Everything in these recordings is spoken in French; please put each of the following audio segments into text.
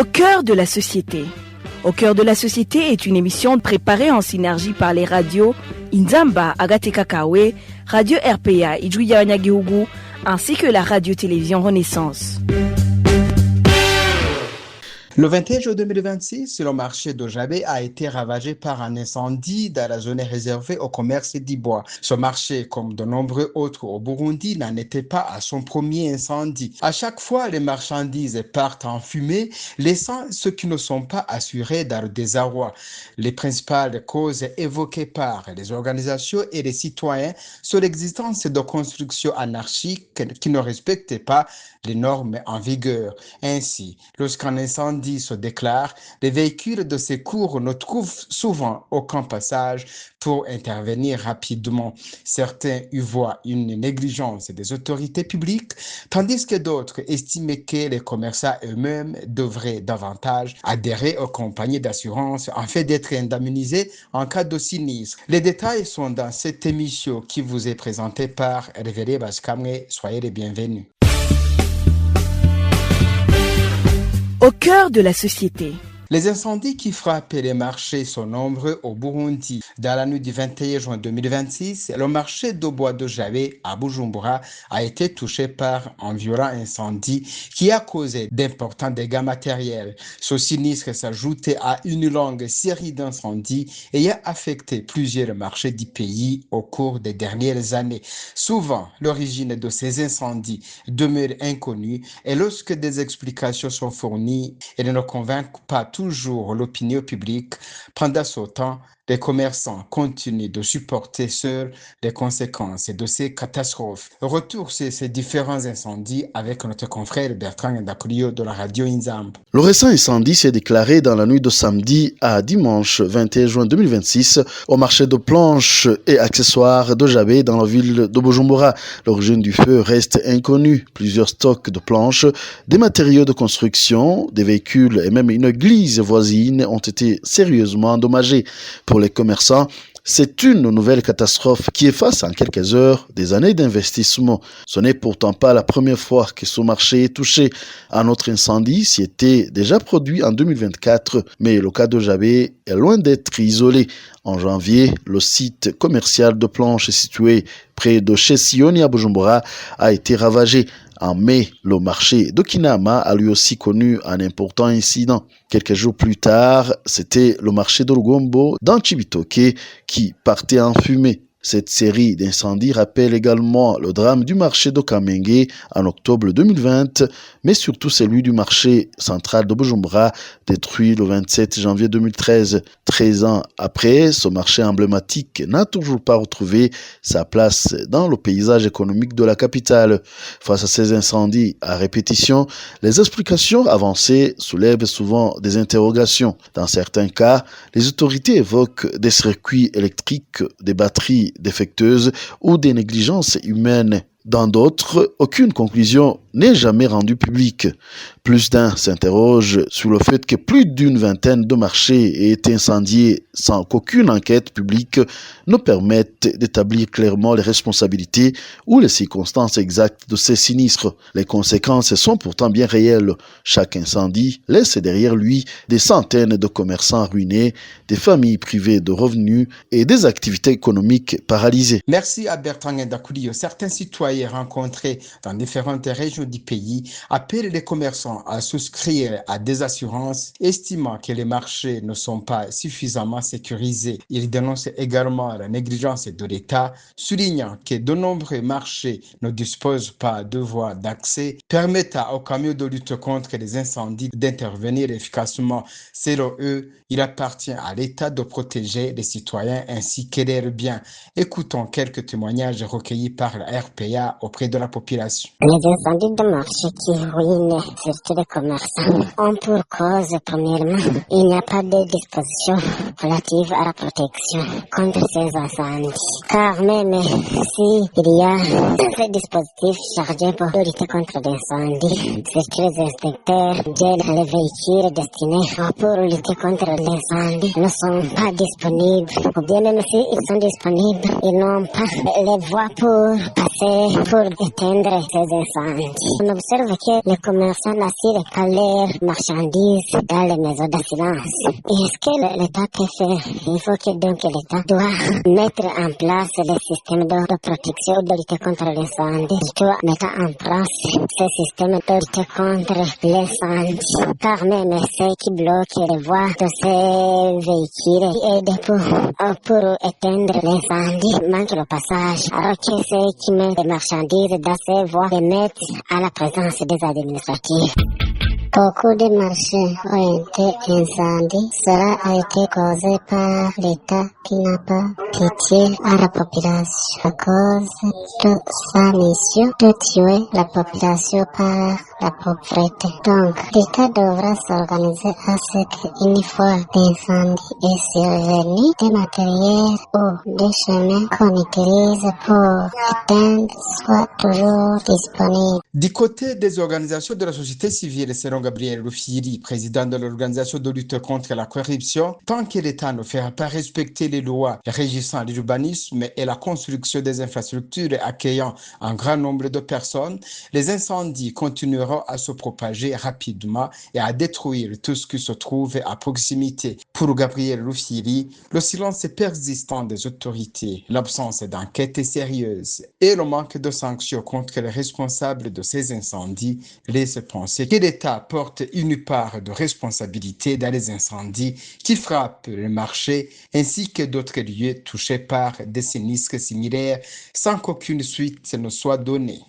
Au cœur de la société. Au cœur de la société est une émission préparée en synergie par les radios Inzamba, Agateka Kawe, Radio RPA, Idjouya Wanyagihugu, ainsi que la radio-télévision Renaissance. Le 21 juin 2026, le marché de Jabé a été ravagé par un incendie dans la zone réservée au commerce d'Ibois. Ce marché, comme de nombreux autres au Burundi, n'en était pas à son premier incendie. À chaque fois, les marchandises partent en fumée, laissant ceux qui ne sont pas assurés dans le désarroi. Les principales causes évoquées par les organisations et les citoyens sont l'existence de constructions anarchiques qui ne respectent pas les normes en vigueur. Ainsi, lorsqu'un incendie se déclare, les véhicules de secours ne trouvent souvent aucun passage pour intervenir rapidement. Certains y voient une négligence des autorités publiques, tandis que d'autres estiment que les commerçants eux-mêmes devraient davantage adhérer aux compagnies d'assurance afin d'être indemnisés en cas de sinistre. Les détails sont dans cette émission qui vous est présentée par Révéré Baskamwe. Soyez les bienvenus. Au cœur de la société. Les incendies qui frappent les marchés sont nombreux au Burundi. Dans la nuit du 21 juin 2026, le marché de bois de Jabé à Bujumbura a été touché par un violent incendie qui a causé d'importants dégâts matériels. Ce sinistre s'ajoutait à une longue série d'incendies ayant affecté plusieurs marchés du pays au cours des dernières années. Souvent, l'origine de ces incendies demeure inconnue et lorsque des explications sont fournies, elles ne convainquent pas toujours l'opinion publique. Pendant ce temps, les commerçants continuent de supporter seuls les conséquences de ces catastrophes. Retour sur ces différents incendies avec notre confrère Bertrand Ndakulio de la radio Inzamba. Le récent incendie s'est déclaré dans la nuit de samedi à dimanche 21 juin 2026 au marché de planches et accessoires de Jabé dans la ville de Bujumbura. L'origine du feu reste inconnue. Plusieurs stocks de planches, des matériaux de construction, des véhicules et même une église voisine ont été sérieusement endommagés. Pour les commerçants, c'est une nouvelle catastrophe qui efface en quelques heures des années d'investissement. Ce n'est pourtant pas la première fois que ce marché est touché. Un autre incendie s'y était déjà produit en 2024, mais le cas de Jabé est loin d'être isolé. En janvier, le site commercial de planches situé près de chez Sioni à Bujumbura a été ravagé. En mai, le marché de Kinama a lui aussi connu un important incident. Quelques jours plus tard, c'était le marché de Rugombo dans Chibitoke qui partait en fumée. Cette série d'incendies rappelle également le drame du marché de Kamenge en octobre 2020, mais surtout celui du marché central de Bujumbura, détruit le 27 janvier 2013. 13 ans après, ce marché emblématique n'a toujours pas retrouvé sa place dans le paysage économique de la capitale. Face à ces incendies à répétition, les explications avancées soulèvent souvent des interrogations. Dans certains cas, les autorités évoquent des circuits électriques, des batteries défectueuses ou des négligences humaines. Dans d'autres, aucune conclusion n'est jamais rendue publique. Plus d'un s'interroge sur le fait que plus d'une vingtaine de marchés aient été incendiés sans qu'aucune enquête publique ne permette d'établir clairement les responsabilités ou les circonstances exactes de ces sinistres. Les conséquences sont pourtant bien réelles. Chaque incendie laisse derrière lui des centaines de commerçants ruinés, des familles privées de revenus et des activités économiques paralysées. Merci à Bertrand Ndakulio. Certains citoyens rencontrés dans différentes régions du pays appellent les commerçants à souscrire à des assurances, estimant que les marchés ne sont pas suffisamment sécurisés. Ils dénoncent également la négligence de l'État, soulignant que de nombreux marchés ne disposent pas de voies d'accès permettant aux camions de lutte contre les incendies d'intervenir efficacement. Selon eux, il appartient à l'État de protéger les citoyens ainsi que leurs biens. Écoutons quelques témoignages recueillis par la RPA auprès de la population. Les incendies de marché qui ruinent surtout les commerçants ont pour cause, premièrement, il n'y a pas de disposition relative à la protection contre ces incendies. Car même si il y a ces dispositifs chargés pour lutter contre l'incendie, c'est que les inspecteurs de les véhicules destinés pour lutter contre l'incendie ne sont pas disponibles. Ou bien même s'ils sont disponibles, ils n'ont pas les voies pour passer pour éteindre ces incendies. On observe que les commerçants n'assurent pas leurs marchandises dans les maisons d'assurance. Et est-ce que l'État peut faire? Il faut que donc l'État doit mettre en place les systèmes de protection de lutte contre l'incendie. Il doit mettre en place ces systèmes de lutte contre l'incendie. Car même ceux qui bloquent les voies de ces véhicules qui aident pour éteindre l'incendie manquent le passage. Alors que ceux qui mettent des marchandises dans ces voies les mettent à la présence des administratifs. Beaucoup de marchés ont été incendiés. Cela a été causé par l'État qui n'a pas pitié à la population à cause de sa mission de tuer la population par la pauvreté. Donc, l'État devra s'organiser à ce qu'une fois l'incendie est survenu, des matériels ou des chemins qu'on utilise pour éteindre soient toujours disponibles. Du côté des organisations de la société civile, selon Gabriel Rufiri, président de l'organisation de lutte contre la corruption, tant que l'État ne fera pas respecter les lois régissant l'urbanisme et la construction des infrastructures accueillant un grand nombre de personnes, les incendies continueront à se propager rapidement et à détruire tout ce qui se trouve à proximité. Pour Gabriel Rufiri, le silence persistant des autorités, l'absence d'enquête sérieuse et le manque de sanctions contre les responsables de ces incendies laissent penser que l'État porte une part de responsabilité dans les incendies qui frappent le marché ainsi que d'autres lieux touchés par des sinistres similaires sans qu'aucune suite ne soit donnée.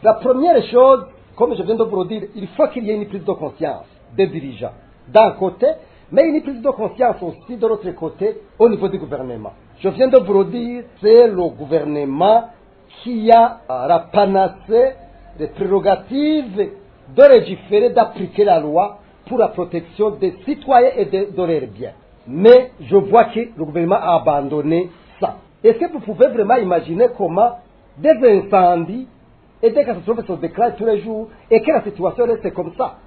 La première chose, comme je viens de vous le dire, il faut qu'il y ait une prise de conscience des dirigeants d'un côté, mais une prise de conscience aussi de l'autre côté au niveau du gouvernement. Je viens de vous le dire, c'est le gouvernement qui a la panacée des prérogatives de légiférer, d'appliquer la loi pour la protection des citoyens et de leurs biens. Mais je vois que le gouvernement a abandonné ça. Est-ce que vous pouvez vraiment imaginer comment des incendies et des catastrophes se déclarent tous les jours et que la situation reste comme ça,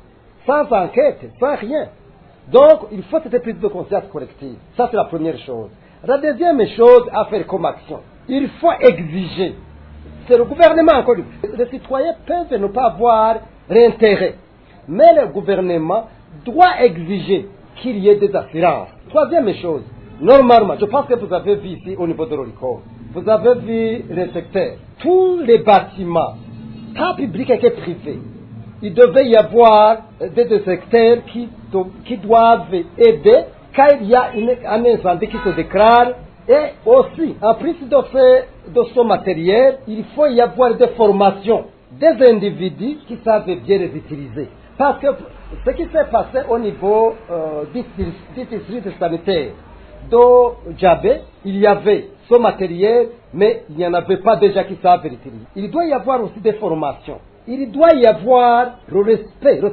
sans enquête, sans rien? Donc, il faut cette prise de conscience collective. Ça, c'est la première chose. La deuxième chose à faire comme action, il faut exiger. C'est le gouvernement encore. Les citoyens peuvent ne pas avoir l'intérêt. Mais le gouvernement doit exiger qu'il y ait des assurances. Troisième chose, normalement, je pense que vous avez vu ici au niveau de l'OLICOM, vous avez vu les secteurs, tous les bâtiments, tant publics que privés, il devait y avoir des secteurs qui doivent aider quand il y a un incendie qui se déclare. Et aussi, en plus de ce matériel, il faut y avoir des formations des individus qui savent bien les utiliser. Parce que ce qui s'est passé au niveau du district sanitaire de Djabé, il y avait ce matériel, mais il n'y en avait pas déjà qui savent l'utiliser. Il doit y avoir aussi des formations. Il doit y avoir le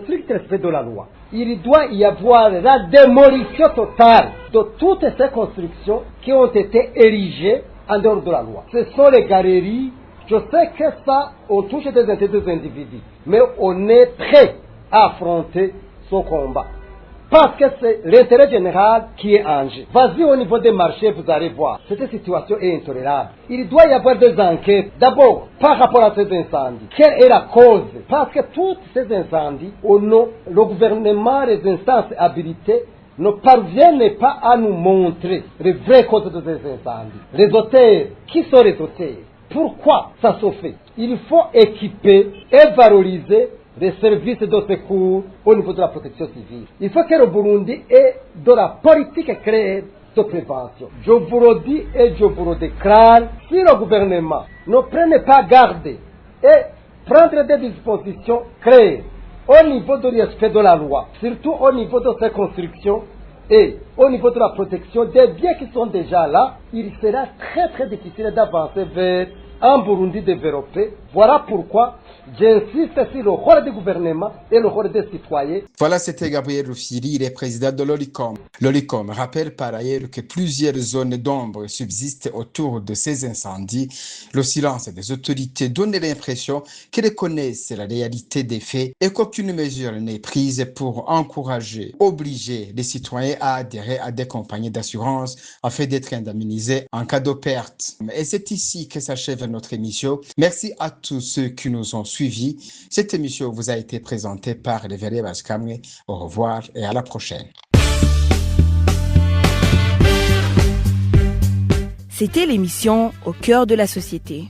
strict respect de la loi. Il doit y avoir la démolition totale de toutes ces constructions qui ont été érigées en dehors de la loi. Ce sont les galeries. Je sais que ça, on touche des intérêts des individus, mais on est prêt à affronter ce combat. Parce que c'est l'intérêt général qui est en jeu. Vas-y au niveau des marchés, vous allez voir. Cette situation est intolérable. Il doit y avoir des enquêtes. D'abord, par rapport à ces incendies. Quelle est la cause? Parce que tous ces incendies, le gouvernement, les instances habilitées, ne parviennent pas à nous montrer les vraies causes de ces incendies. Les auteurs, qui sont les auteurs? Pourquoi ça se fait? Il faut équiper et valoriser les services de secours au niveau de la protection civile. Il faut que le Burundi ait de la politique claire de prévention. Je vous le dis et je vous le déclare, si le gouvernement ne prenait pas garde et prendre des dispositions claires au niveau du respect de la loi, surtout au niveau de ces constructions et au niveau de la protection des biens qui sont déjà là, il sera très très difficile d'avancer vers un Burundi développé. Voilà pourquoi j'insiste sur le rôle du gouvernement et le rôle des citoyens. Voilà, c'était Gabriel Rufiri, le président de l'OLICOM. L'OLICOM rappelle par ailleurs que plusieurs zones d'ombre subsistent autour de ces incendies. Le silence des autorités donne l'impression qu'elles connaissent la réalité des faits et qu'aucune mesure n'est prise pour encourager, obliger les citoyens à adhérer à des compagnies d'assurance afin d'être indemnisés en cas de perte. Et c'est ici que s'achève notre émission. Merci à tous ceux qui nous ont suivis. Cette émission vous a été présentée par Reveré Baskamwe. Au revoir et à la prochaine. C'était l'émission Au cœur de la société.